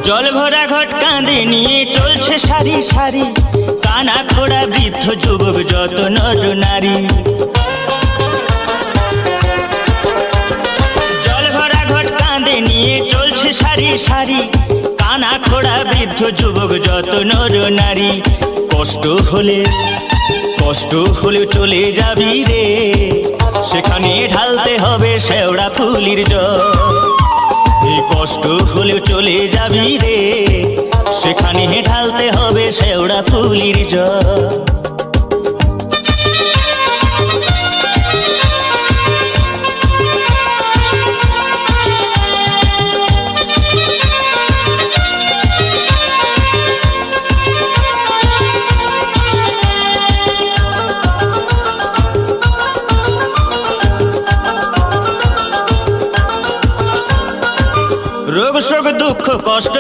জল ভরা ঘট কাঁধে নিয়ে চলছে সারি সারি, কানা খোড়া বৃদ্ধ যুবক যত নর নারী। জল ভরা ঘট কাঁধে নিয়ে চলছে সারি সারি, কানা খোড়া বৃদ্ধ যুবক যত নর নারী। কষ্ট হলে চলে যাবি রে, সেখানে ঢালতে হবে শেওড়া ফুলির জল। এই কষ্ট হলেও চলে যাবি রে, সেখানে ঢালতে হবে শেওড়া ফুলির জল। রোগ শোক দুঃখ কষ্ট